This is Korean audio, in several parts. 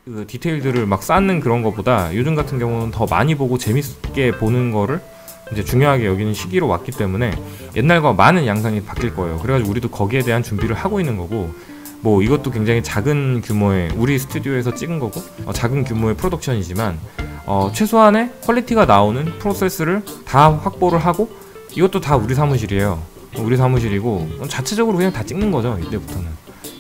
그 디테일들을 막 쌓는 그런 것보다 요즘 같은 경우는 더 많이 보고 재밌게 보는 거를 이제 중요하게 여기는 시기로 왔기 때문에 옛날과 많은 양상이 바뀔 거예요. 그래가지고 우리도 거기에 대한 준비를 하고 있는 거고, 뭐 이것도 굉장히 작은 규모의 우리 스튜디오에서 찍은 거고 작은 규모의 프로덕션이지만 최소한의 퀄리티가 나오는 프로세스를 다 확보를 하고, 이것도 다 우리 사무실이에요. 우리 사무실이고 자체적으로 그냥 다 찍는 거죠. 이때부터는.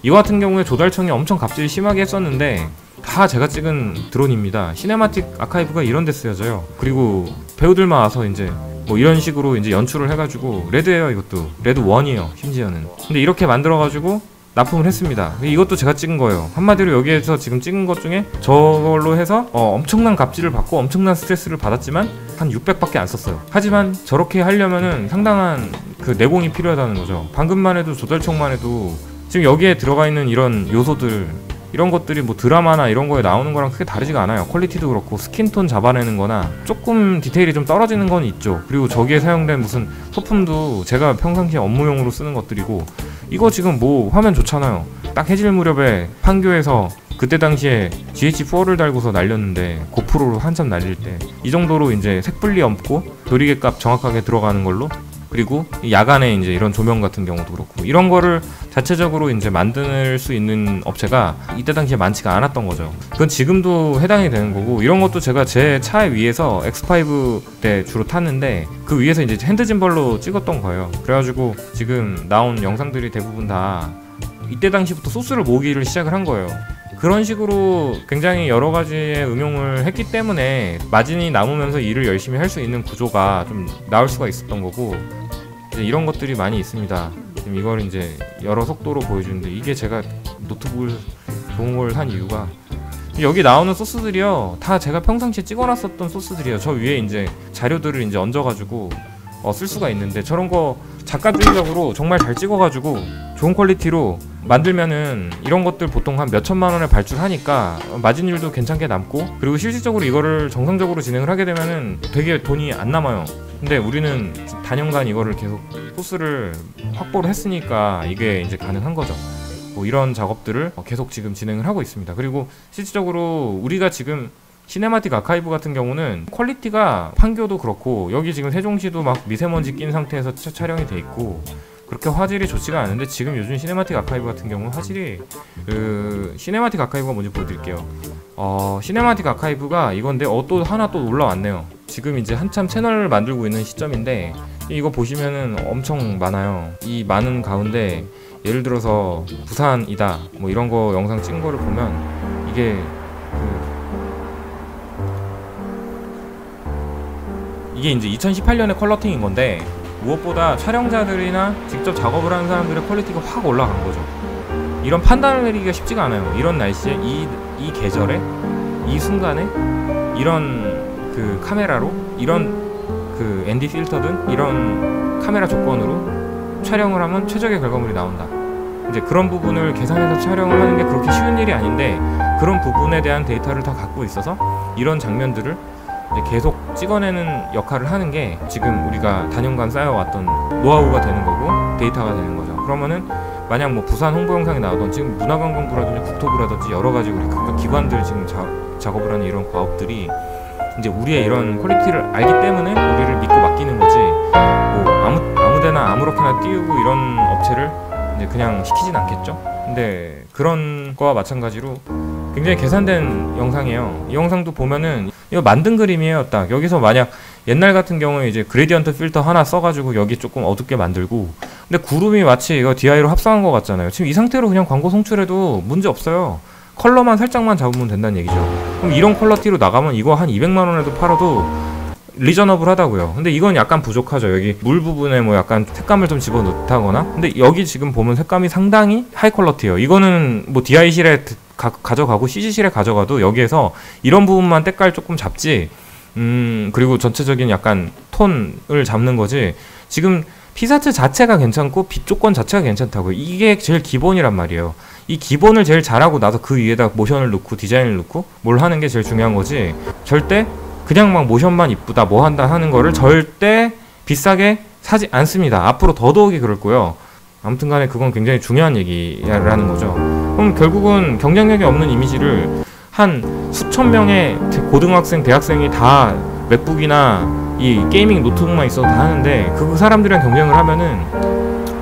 이거 같은 경우에 조달청이 엄청 갑질이 심하게 했었는데 다 제가 찍은 드론입니다. 시네마틱 아카이브가 이런 데 쓰여져요. 그리고 배우들만 와서 이제 뭐 이런 식으로 이제 연출을 해가지고, 레드예요. 이것도 레드 1이에요 심지어는. 근데 이렇게 만들어가지고 납품을 했습니다. 이것도 제가 찍은 거예요. 한마디로 여기에서 지금 찍은 것 중에 저걸로 해서 엄청난 갑질을 받고 엄청난 스트레스를 받았지만 한 600밖에 안 썼어요. 하지만 저렇게 하려면은 상당한 그 내공이 필요하다는 거죠. 방금만 해도 조달청만 해도 지금 여기에 들어가 있는 이런 요소들, 이런 것들이 뭐 드라마나 이런 거에 나오는 거랑 크게 다르지가 않아요. 퀄리티도 그렇고 스킨톤 잡아내는 거나 조금 디테일이 좀 떨어지는 건 있죠. 그리고 저기에 사용된 무슨 소품도 제가 평상시에 업무용으로 쓰는 것들이고, 이거 지금 뭐 화면 좋잖아요. 딱 해질 무렵에 판교에서 그때 당시에 GH4를 달고서 날렸는데, 고프로로 한참 날릴 때 이 정도로 이제 색분리 없고 조리개 값 정확하게 들어가는 걸로, 그리고 야간에 이제 이런 조명 같은 경우도 그렇고 이런 거를 자체적으로 이제 만들 수 있는 업체가 이때 당시에 많지가 않았던 거죠. 그건 지금도 해당이 되는 거고, 이런 것도 제가 제 차 위에서 X5 때 주로 탔는데 그 위에서 이제 핸드짐벌로 찍었던 거예요. 그래가지고 지금 나온 영상들이 대부분 다 이때 당시부터 소스를 모으기를 시작을 한 거예요. 그런 식으로 굉장히 여러 가지의 응용을 했기 때문에 마진이 남으면서 일을 열심히 할 수 있는 구조가 좀 나올 수가 있었던 거고, 이제 이런 것들이 많이 있습니다. 지금 이걸 이제 여러 속도로 보여주는데, 이게 제가 노트북을 좋은 걸 산 이유가, 여기 나오는 소스들이요 다 제가 평상시에 찍어놨었던 소스들이에요. 저 위에 이제 자료들을 이제 얹어가지고 쓸 수가 있는데, 저런 거 작가주의적으로 정말 잘 찍어가지고 좋은 퀄리티로 만들면은 이런 것들 보통 한 몇천만 원에 발주하니까 마진율도 괜찮게 남고, 그리고 실질적으로 이거를 정상적으로 진행을 하게 되면은 되게 돈이 안 남아요. 근데 우리는 단연간 이거를 계속 소스를 확보를 했으니까 이게 이제 가능한 거죠. 뭐 이런 작업들을 계속 지금 진행을 하고 있습니다. 그리고 실질적으로 우리가 지금 시네마틱 아카이브 같은 경우는 퀄리티가 판교도 그렇고 여기 지금 세종시도 막 미세먼지 낀 상태에서 촬영이 돼 있고 그렇게 화질이 좋지가 않은데, 지금 요즘 시네마틱 아카이브 같은 경우는 화질이 시네마틱 아카이브가 뭔지 보여드릴게요. 시네마틱 아카이브가 이건데 또 하나 또 올라왔네요. 지금 이제 한참 채널을 만들고 있는 시점인데, 이거 보시면은 엄청 많아요. 이 많은 가운데 예를 들어서 부산이다 뭐 이런 거 영상 찍은 거를 보면 이게 이제 2018년에 컬러팅인 건데, 무엇보다 촬영자들이나 직접 작업을 하는 사람들의 퀄리티가 확 올라간 거죠. 이런 판단을 내리기가 쉽지가 않아요. 이런 날씨에 이 계절에 이 순간에 이런 그 카메라로, 이런 그 ND 필터든 이런 카메라 조건으로 촬영을 하면 최적의 결과물이 나온다. 이제 그런 부분을 계산해서 촬영을 하는 게 그렇게 쉬운 일이 아닌데, 그런 부분에 대한 데이터를 다 갖고 있어서 이런 장면들을 이제 계속 찍어내는 역할을 하는 게 지금 우리가 단연간 쌓여왔던 노하우가 되는 거고 데이터가 되는 거죠. 그러면은 만약 뭐 부산 홍보 영상이 나오던, 지금 문화관광부라든지 국토부라든지 여러 가지 우리 각각 기관들 지금 작업을 하는 이런 과업들이 이제 우리의 이런 퀄리티를 알기 때문에 우리를 믿고 맡기는 거지, 뭐 아무데나 아무렇게나 띄우고 이런 업체를 이제 그냥 시키진 않겠죠. 근데 그런 거와 마찬가지로 굉장히 계산된 영상이에요. 이 영상도 보면은 이거 만든 그림이에요. 딱 여기서 만약 옛날 같은 경우에 이제 그레디언트 필터 하나 써가지고 여기 조금 어둡게 만들고, 근데 구름이 마치 이거 DI로 합성한 것 같잖아요. 지금 이 상태로 그냥 광고 송출해도 문제 없어요. 컬러만 살짝만 잡으면 된다는 얘기죠. 그럼 이런 퀄러티로 나가면 이거 한 200만 원에도 팔아도 리저너블 하다고요. 근데 이건 약간 부족하죠. 여기 물 부분에 뭐 약간 색감을 좀 집어넣다거나, 근데 여기 지금 보면 색감이 상당히 하이 퀄러티예요. 이거는 뭐 DI실에 가져가고 CG실에 가져가도 여기에서 이런 부분만 때깔 조금 잡지, 그리고 전체적인 약간 톤을 잡는 거지, 지금 피사체 자체가 괜찮고 빛 조건 자체가 괜찮다고요. 이게 제일 기본이란 말이에요. 이 기본을 제일 잘하고 나서 그 위에다 모션을 넣고 디자인을 넣고 뭘 하는 게 제일 중요한 거지, 절대 그냥 막 모션만 이쁘다 뭐 한다 하는 거를 절대 비싸게 사지 않습니다. 앞으로 더더욱이 그럴 거예요. 아무튼 간에 그건 굉장히 중요한 얘기라는 거죠. 그럼 결국은 경쟁력이 없는 이미지를 한 수천 명의 고등학생, 대학생이 다 맥북이나 이 게이밍 노트북만 있어도 다 하는데 그 사람들이랑 경쟁을 하면은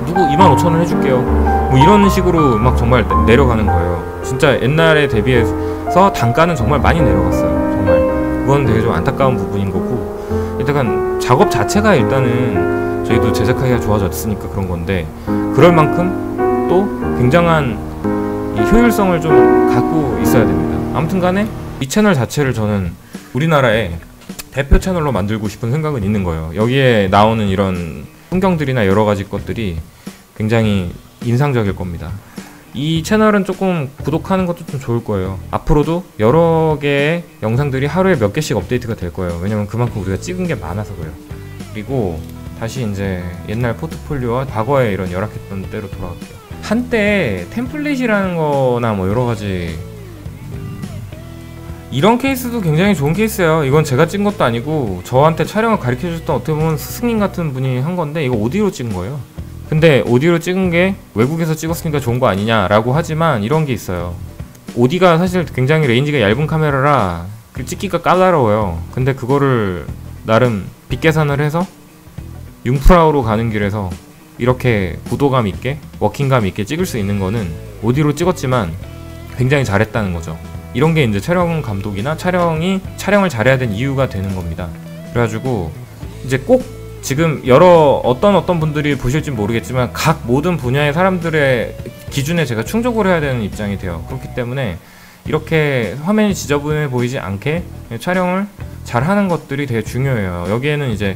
누구 25,000원 해줄게요 뭐 이런 식으로 막 정말 내려가는 거예요. 진짜 옛날에 대비해서 단가는 정말 많이 내려갔어요. 정말 그건 되게 좀 안타까운 부분인 거고, 일단 작업 자체가 일단은 저희도 제작하기가 좋아졌으니까 그런 건데, 그럴 만큼 또 굉장한 이 효율성을 좀 갖고 있어야 됩니다. 아무튼 간에 이 채널 자체를 저는 우리나라의 대표 채널로 만들고 싶은 생각은 있는 거예요. 여기에 나오는 이런 풍경들이나 여러 가지 것들이 굉장히 인상적일 겁니다. 이 채널은 조금 구독하는 것도 좀 좋을 거예요. 앞으로도 여러 개의 영상들이 하루에 몇 개씩 업데이트가 될 거예요. 왜냐면 그만큼 우리가 찍은 게 많아서 그래요. 그리고 다시 이제 옛날 포트폴리오와 과거에 이런 열악했던 때로 돌아갈게요. 한때 템플릿이라는 거나 뭐 여러 가지 이런 케이스도 굉장히 좋은 케이스예요. 이건 제가 찍은 것도 아니고 저한테 촬영을 가르쳐 주셨던 어떻게 보면 스승님 같은 분이 한 건데, 이거 오디오로 찍은 거예요. 근데 오디오로 찍은 게 외국에서 찍었으니까 좋은 거 아니냐라고 하지만 이런 게 있어요. 오디가 사실 굉장히 레인지가 얇은 카메라라 그 찍기가 까다로워요. 근데 그거를 나름 빗 계산을 해서 융프라우로 가는 길에서 이렇게 구도감 있게 워킹감 있게 찍을 수 있는 거는 오디오로 찍었지만 굉장히 잘했다는 거죠. 이런 게 이제 촬영 감독이나 촬영을 잘해야 되는 이유가 되는 겁니다. 그래가지고 이제 꼭 지금 어떤 분들이 보실지 모르겠지만 각 모든 분야의 사람들의 기준에 제가 충족을 해야 되는 입장이 돼요. 그렇기 때문에 이렇게 화면이 지저분해 보이지 않게 촬영을 잘 하는 것들이 되게 중요해요. 여기에는 이제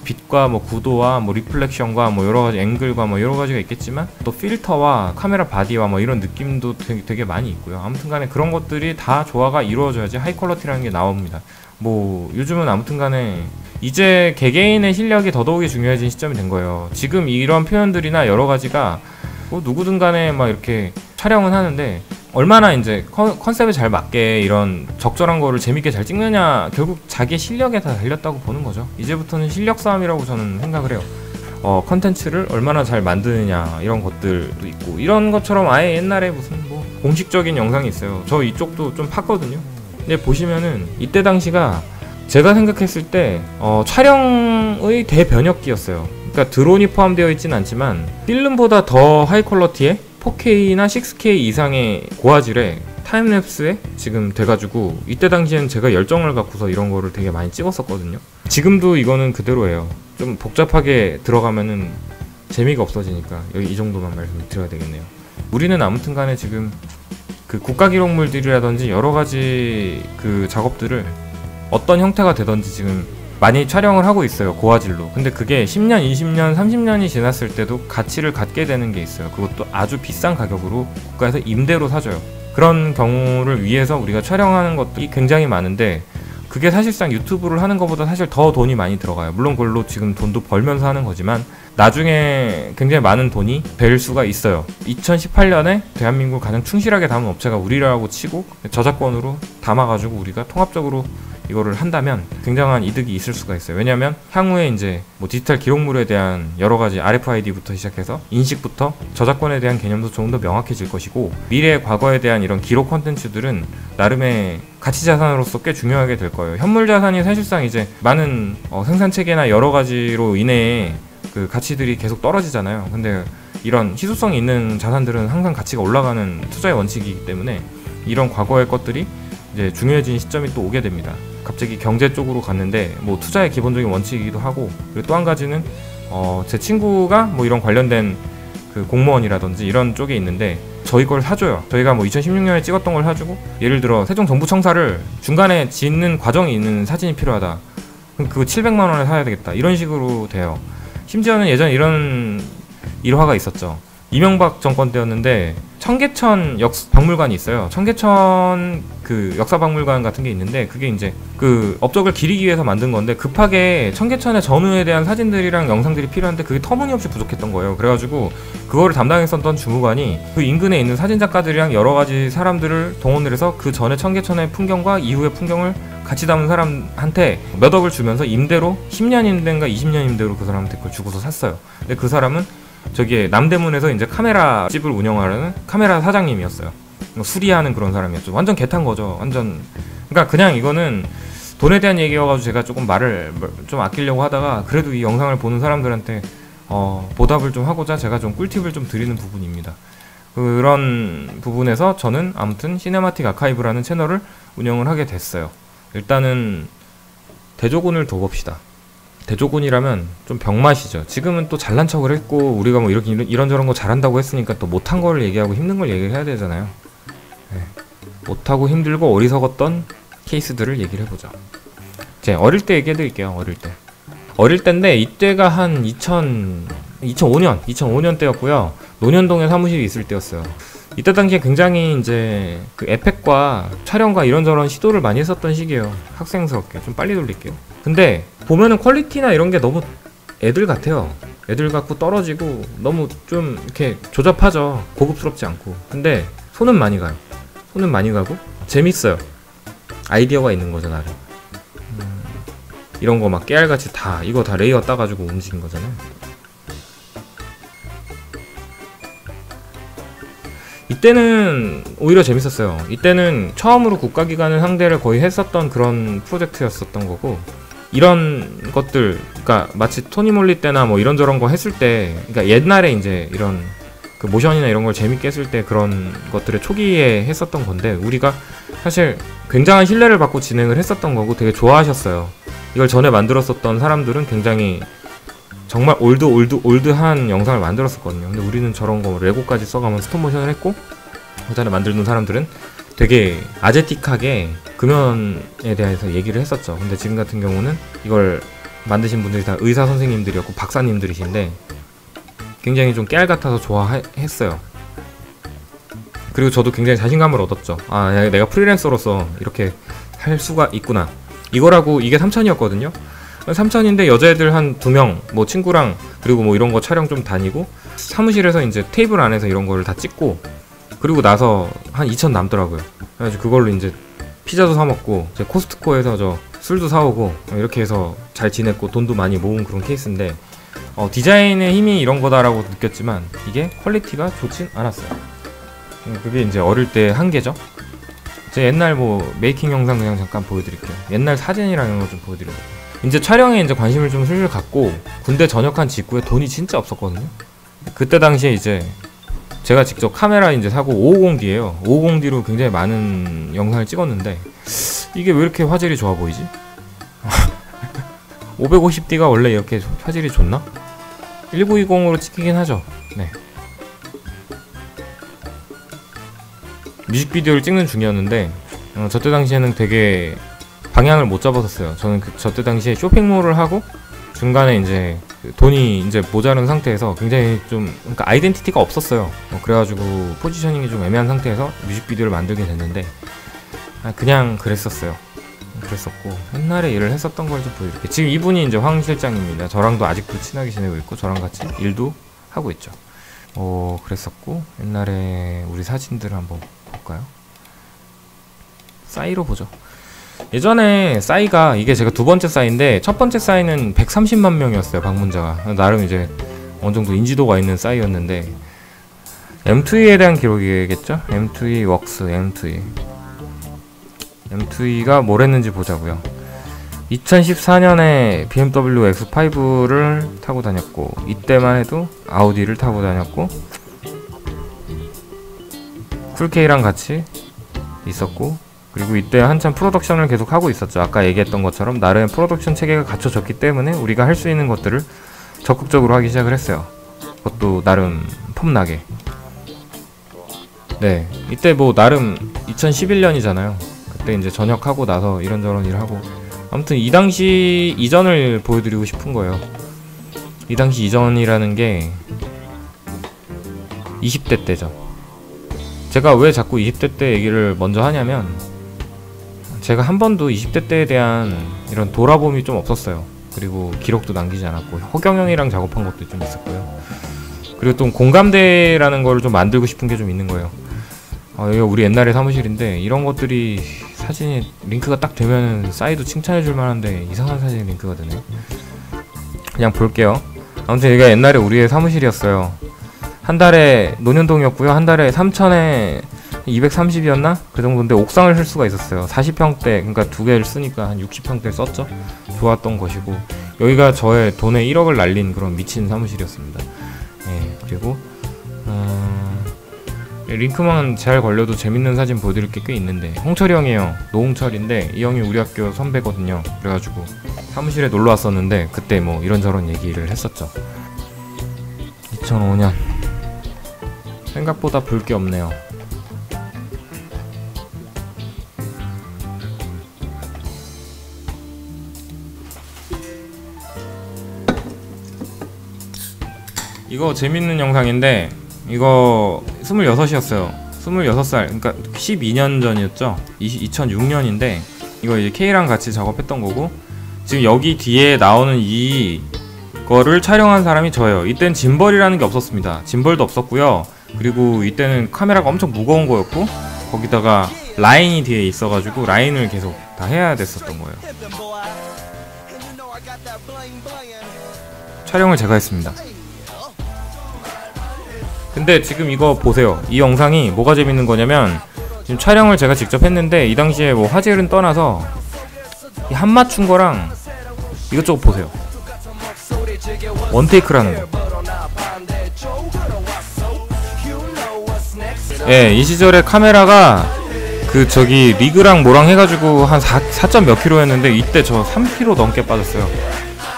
빛과 뭐 구도와 뭐 리플렉션과 뭐 여러 가지 앵글과 뭐 여러 가지가 있겠지만 또 필터와 카메라 바디와 뭐 이런 느낌도 되게 많이 있고요. 아무튼 간에 그런 것들이 다 조화가 이루어져야지 하이 퀄러티라는 게 나옵니다. 뭐 요즘은 아무튼 간에 이제 개개인의 실력이 더더욱이 중요해진 시점이 된 거예요. 지금 이런 표현들이나 여러 가지가 뭐 누구든 간에 막 이렇게 촬영은 하는데 얼마나 이제 컨셉에 잘 맞게 이런 적절한 거를 재밌게 잘 찍느냐, 결국 자기의 실력에 다 달렸다고 보는 거죠. 이제부터는 실력 싸움이라고 저는 생각을 해요. 컨텐츠를 얼마나 잘 만드느냐 이런 것들도 있고, 이런 것처럼 아예 옛날에 무슨 뭐 공식적인 영상이 있어요. 저 이쪽도 좀 팠거든요. 근데 보시면은 이때 당시가 제가 생각했을 때 촬영의 대변혁기였어요. 그러니까 드론이 포함되어 있진 않지만 필름보다 더 하이 퀄러티의 4K나 6K 이상의 고화질의 타임랩스에 지금 돼가지고, 이때 당시엔 제가 열정을 갖고서 이런 거를 되게 많이 찍었었거든요. 지금도 이거는 그대로예요. 좀 복잡하게 들어가면은 재미가 없어지니까 여기 이 정도만 말씀드려야 되겠네요. 우리는 아무튼 간에 지금 그 국가기록물들이라든지 여러 가지 그 작업들을 어떤 형태가 되든지 지금 많이 촬영을 하고 있어요. 고화질로. 근데 그게 10년, 20년, 30년이 지났을 때도 가치를 갖게 되는 게 있어요. 그것도 아주 비싼 가격으로 국가에서 임대로 사줘요. 그런 경우를 위해서 우리가 촬영하는 것들이 굉장히 많은데, 그게 사실상 유튜브를 하는 것보다 사실 더 돈이 많이 들어가요. 물론 그걸로 지금 돈도 벌면서 하는 거지만 나중에 굉장히 많은 돈이 될 수가 있어요. 2018년에 대한민국을 가장 충실하게 담은 업체가 우리라고 치고 저작권으로 담아가지고 우리가 통합적으로 이거를 한다면 굉장한 이득이 있을 수가 있어요. 왜냐하면 향후에 이제 뭐 디지털 기록물에 대한 여러 가지 RFID부터 시작해서 인식부터 저작권에 대한 개념도 조금 더 명확해질 것이고, 미래의 과거에 대한 이런 기록 콘텐츠들은 나름의 가치 자산으로서 꽤 중요하게 될 거예요. 현물 자산이 사실상 이제 많은 생산 체계나 여러 가지로 인해 그 가치들이 계속 떨어지잖아요. 근데 이런 희소성이 있는 자산들은 항상 가치가 올라가는 투자의 원칙이기 때문에 이런 과거의 것들이 이제 중요해진 시점이 또 오게 됩니다. 갑자기 경제 쪽으로 갔는데 뭐 투자의 기본적인 원칙이기도 하고, 그리고 또 한 가지는 제 친구가 뭐 이런 관련된 그 공무원이라든지 이런 쪽에 있는데 저희 걸 사줘요. 저희가 뭐 2016년에 찍었던 걸 사주고, 예를 들어 세종정부청사를 중간에 짓는 과정이 있는 사진이 필요하다. 그럼 그거 700만 원에 사야 되겠다. 이런 식으로 돼요. 심지어는 예전에 이런 일화가 있었죠. 이명박 정권 때였는데 청계천 박물관이 있어요. 청계천 그 역사박물관 같은 게 있는데, 그게 이제 그 업적을 기리기 위해서 만든 건데 급하게 청계천의 전후에 대한 사진들이랑 영상들이 필요한데 그게 터무니없이 부족했던 거예요. 그래가지고 그거를 담당했었던 주무관이 그 인근에 있는 사진작가들이랑 여러 가지 사람들을 동원을 해서 그 전에 청계천의 풍경과 이후의 풍경을 같이 담은 사람한테 몇 억을 주면서 임대로 10년 임대인가 20년 임대로 그 사람한테 그걸 주고서 샀어요. 근데 그 사람은 저기에 남대문에서 이제 카메라 집을 운영하는 카메라 사장님이었어요. 수리하는 그런 사람이었죠. 완전 개탄 거죠. 완전. 그러니까 그냥 이거는 돈에 대한 얘기여가지고 제가 조금 말을 좀 아끼려고 하다가 그래도 이 영상을 보는 사람들한테 보답을 좀 하고자 제가 좀 꿀팁을 좀 드리는 부분입니다. 그런 부분에서 저는 아무튼 시네마틱 아카이브라는 채널을 운영을 하게 됐어요. 일단은 대조군을 둬봅시다. 대조군이라면 좀 병맛이죠. 지금은 또 잘난 척을 했고 우리가 뭐 이렇게 이런저런 거 잘한다고 했으니까 또 못한 거를 얘기하고 힘든 걸 얘기를 해야 되잖아요. 네. 못하고 힘들고 어리석었던 케이스들을 얘기를 해보자. 제 어릴 때 얘기해 드릴게요. 어릴 때인데 이때가 한 2005년 때였고요. 논현동에 사무실이 있을 때였어요. 이때 당시에 굉장히 이제 그 에펙과 촬영과 이런저런 시도를 많이 했었던 시기예요. 학생스럽게 좀 빨리 돌릴게요. 근데 보면은 퀄리티나 이런 게 너무 애들 같아요. 애들 같고 떨어지고 너무 좀 이렇게 조잡하죠. 고급스럽지 않고. 근데 손은 많이 가요. 손은 많이 가고 재밌어요. 아이디어가 있는 거죠, 나름. 이런 거 막 깨알같이 다 이거 다 레이어 따가지고 움직인 거잖아요. 이때는 오히려 재밌었어요. 이때는 처음으로 국가기관을 상대를 거의 했었던 그런 프로젝트였었던 거고, 이런 것들, 그러니까 마치 토니몰리 때나 뭐 이런저런 거 했을 때, 그러니까 옛날에 이제 이런 그 모션이나 이런 걸 재밌게 했을 때 그런 것들을 초기에 했었던 건데, 우리가 사실 굉장한 신뢰를 받고 진행을 했었던 거고 되게 좋아하셨어요. 이걸 전에 만들었었던 사람들은 굉장히 정말 올드한 영상을 만들었었거든요. 근데 우리는 저런 거 레고까지 써가면서 스톱모션을 했고, 그 전에 만들던 사람들은 되게 아제틱하게 금연에 대해서 얘기를 했었죠. 근데 지금 같은 경우는 이걸 만드신 분들이 다 의사 선생님들이었고 박사님들이신데 굉장히 좀 깨알 같아서 좋아했어요. 그리고 저도 굉장히 자신감을 얻었죠. 아, 내가 프리랜서로서 이렇게 할 수가 있구나. 이거라고. 이게 3,000이었거든요 3,000인데 여자애들 한 2명 뭐 친구랑, 그리고 뭐 이런 거 촬영 좀 다니고 사무실에서 이제 테이블 안에서 이런 거를 다 찍고, 그리고 나서 한 2,000 남더라고요. 그래가지고 그걸로 이제 피자도 사 먹고 이제 코스트코에서 저 술도 사오고 이렇게 해서 잘 지냈고 돈도 많이 모은 그런 케이스인데, 디자인의 힘이 이런 거다라고 느꼈지만 이게 퀄리티가 좋진 않았어요. 그게 이제 어릴 때 한계죠. 제 옛날 뭐 메이킹 영상 그냥 잠깐 보여드릴게요. 옛날 사진이랑 이런 거 좀 보여드려요. 이제 촬영에 이제 관심을 좀 슬슬 갖고 군대 전역한 직후에 돈이 진짜 없었거든요. 그때 당시에 이제 제가 직접 카메라 이제 사고 550D예요. 550D로 굉장히 많은 영상을 찍었는데 이게 왜 이렇게 화질이 좋아 보이지? 550D가 원래 이렇게 화질이 좋나? 1920으로 찍히긴 하죠. 네. 뮤직비디오를 찍는 중이었는데 저때 당시에는 되게 방향을 못 잡았었어요. 저는 저때 당시에 쇼핑몰을 하고 중간에 이제 돈이 이제 모자른 상태에서 굉장히 좀, 그러니까 아이덴티티가 없었어요. 그래가지고 포지셔닝이 좀 애매한 상태에서 뮤직비디오를 만들게 됐는데 그냥 그랬었어요. 그랬었고 옛날에 일을 했었던 걸 좀 보여드릴게요. 지금 이분이 이제 황 실장입니다. 저랑도 아직도 친하게 지내고 있고 저랑 같이 일도 하고 있죠. 그랬었고 옛날에 우리 사진들을 한번 볼까요? 싸이로 보죠. 예전에 싸이가, 이게 제가 두 번째 싸이인데 첫 번째 싸이는 130만 명이었어요. 방문자가. 나름 이제 어느 정도 인지도가 있는 싸이였는데, M2E에 대한 기록이겠죠? M2E 웍스, M2E가 뭘 했는지 보자고요. 2014년에 BMW X5를 타고 다녔고, 이때만 해도 아우디를 타고 다녔고, 쿨K랑 같이 있었고, 그리고 이때 한참 프로덕션을 계속 하고 있었죠. 아까 얘기했던 것처럼 나름 프로덕션 체계가 갖춰졌기 때문에 우리가 할 수 있는 것들을 적극적으로 하기 시작을 했어요. 그것도 나름 폼나게. 네, 이때 뭐 나름 2011년이잖아요. 그때 이제 전역하고 나서 이런저런 일을 하고, 아무튼 이 당시 이전을 보여드리고 싶은 거예요. 이 당시 이전이라는 게 20대 때죠. 제가 왜 자꾸 20대 때 얘기를 먼저 하냐면, 제가 한 번도 20대 때에 대한 이런 돌아봄이 좀 없었어요. 그리고 기록도 남기지 않았고, 허경영이랑 작업한 것도 좀 있었고요. 그리고 또 공감대라는 거를 좀 만들고 싶은 게 좀 있는 거예요. 여기가 우리 옛날의 사무실인데 이런 것들이 사진이 링크가 딱 되면 싸이도 칭찬해줄 만한데 이상한 사진 링크가 되네. 그냥 볼게요. 아무튼 여기가 옛날에 우리의 사무실이었어요. 한 달에, 논현동이었고요. 한 달에 3,000에 230이었나? 그 정도인데 옥상을 쓸 수가 있었어요. 40평대, 그러니까 두 개를 쓰니까 한 60평대 썼죠. 좋았던 것이고, 여기가 저의 돈에 1억을 날린 그런 미친 사무실이었습니다. 예, 그리고 링크만 잘 걸려도 재밌는 사진 보여드릴 게 꽤 있는데, 홍철이 형이에요. 노홍철인데 이 형이 우리 학교 선배거든요. 그래가지고 사무실에 놀러 왔었는데 그때 뭐 이런저런 얘기를 했었죠. 2005년 생각보다 볼 게 없네요. 이거 재밌는 영상인데, 이거 26이었어요. 26살, 그러니까 12년 전이었죠. 2006년인데 이거 이제 K랑 같이 작업했던 거고, 지금 여기 뒤에 나오는 이거를 촬영한 사람이 저예요. 이땐 짐벌이라는 게 없었습니다. 짐벌도 없었고요. 그리고 이때는 카메라가 엄청 무거운 거였고, 거기다가 라인이 뒤에 있어가지고 라인을 계속 다 해야 됐었던 거예요. 촬영을 제가 했습니다. 근데 지금 이거 보세요. 이 영상이 뭐가 재밌는 거냐면, 지금 촬영을 제가 직접 했는데 이 당시에 뭐 화질은 떠나서 이 한 맞춘 거랑 이것저것 보세요. 원테이크라는 거. 예, 이 시절에 카메라가 그 저기 리그랑 뭐랑 해가지고 한 4점 몇 킬로였는데 이때 저 3kg 넘게 빠졌어요.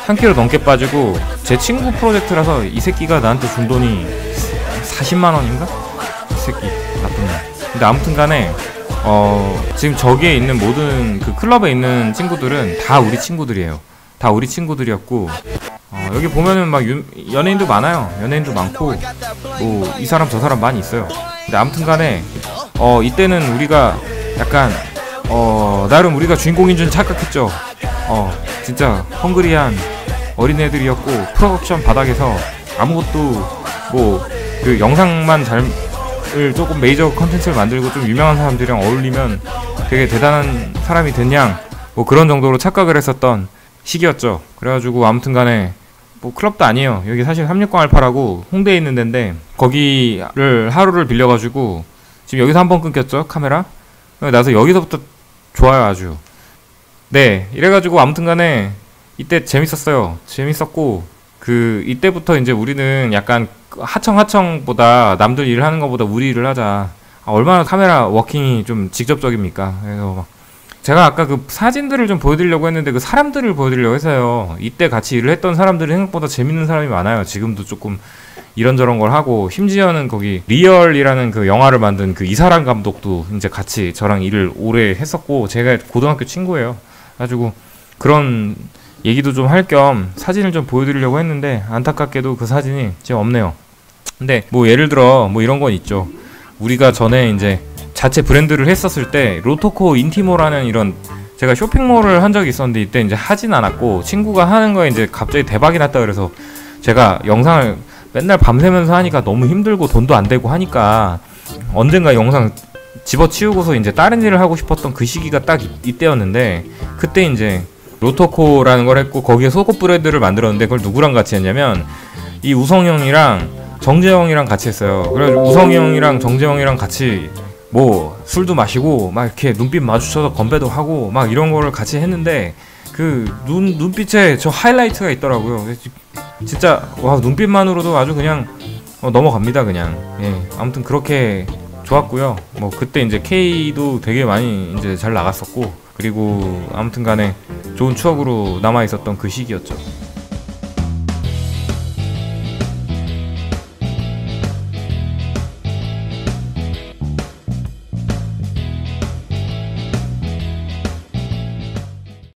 3kg 넘게 빠지고, 제 친구 프로젝트라서 이 새끼가 나한테 준 돈이 40만원인가? 이 새끼 나쁜 놈. 근데 아무튼 간에 지금 저기에 있는 모든 그 클럽에 있는 친구들은 다 우리 친구들이에요. 다 우리 친구들이었고, 여기 보면은 막 연예인도 많아요. 연예인도 많고 뭐 이 사람 저 사람 많이 있어요. 근데 아무튼 간에 이때는 우리가 약간 나름 우리가 주인공인 줄 착각했죠. 진짜 헝그리한 어린애들이었고, 프로덕션 바닥에서 아무것도 뭐 그 영상만 조금 메이저 컨텐츠를 만들고 좀 유명한 사람들이랑 어울리면 되게 대단한 사람이 됐냐, 뭐 그런 정도로 착각을 했었던 시기였죠. 그래가지고 아무튼 간에 뭐 클럽도 아니에요. 여기 사실 360 알파라고 홍대에 있는 데인데, 거기를 하루를 빌려가지고 지금 여기서 한번 끊겼죠, 카메라. 나서 여기서부터 좋아요, 아주. 네, 이래가지고 아무튼 간에 이때 재밌었어요. 재밌었고, 이때부터 이제 우리는 약간 하청보다 남들 일을 하는 것보다 우리 일을 하자. 얼마나 카메라 워킹이 좀 직접적입니까? 그래서 막 제가 아까 그 사진들을 좀 보여드리려고 했는데 그 사람들을 보여드리려고 해서요. 이때 같이 일을 했던 사람들이 생각보다 재밌는 사람이 많아요. 지금도 조금 이런저런 걸 하고, 심지어는 거기 리얼이라는 그 영화를 만든 그 이사람 감독도 이제 같이 저랑 일을 오래 했었고, 제가 고등학교 친구예요. 가지고 그런 얘기도 좀 할 겸 사진을 좀 보여드리려고 했는데, 안타깝게도 그 사진이 지금 없네요. 근데 뭐 예를 들어 뭐 이런 건 있죠. 우리가 전에 이제 자체 브랜드를 했었을 때 로토코 인티모라는 이런, 제가 쇼핑몰을 한 적이 있었는데 이때 이제 하진 않았고, 친구가 하는 거에 이제 갑자기 대박이 났다 그래서 제가 영상을 맨날 밤새면서 하니까 너무 힘들고 돈도 안 되고 하니까 언젠가 영상 집어치우고서 이제 다른 일을 하고 싶었던 그 시기가 딱 이때였는데, 그때 이제 로토코라는 걸 했고, 거기에 속옷 브랜드를 만들었는데 그걸 누구랑 같이 했냐면 이 우성이 형이랑 정재영이랑 같이 했어요. 그래서 우성이 형이랑 정재영이랑 같이 뭐 술도 마시고 막 이렇게 눈빛 마주쳐서 건배도 하고 막 이런 거를 같이 했는데, 그 눈빛에 저 하이라이트가 있더라고요. 진짜 와, 눈빛만으로도 아주 그냥 넘어갑니다 그냥. 예, 아무튼 그렇게 좋았고요. 뭐 그때 이제 K도 되게 많이 이제 잘 나갔었고, 그리고 아무튼 간에 좋은 추억으로 남아 있었던 그 시기였죠.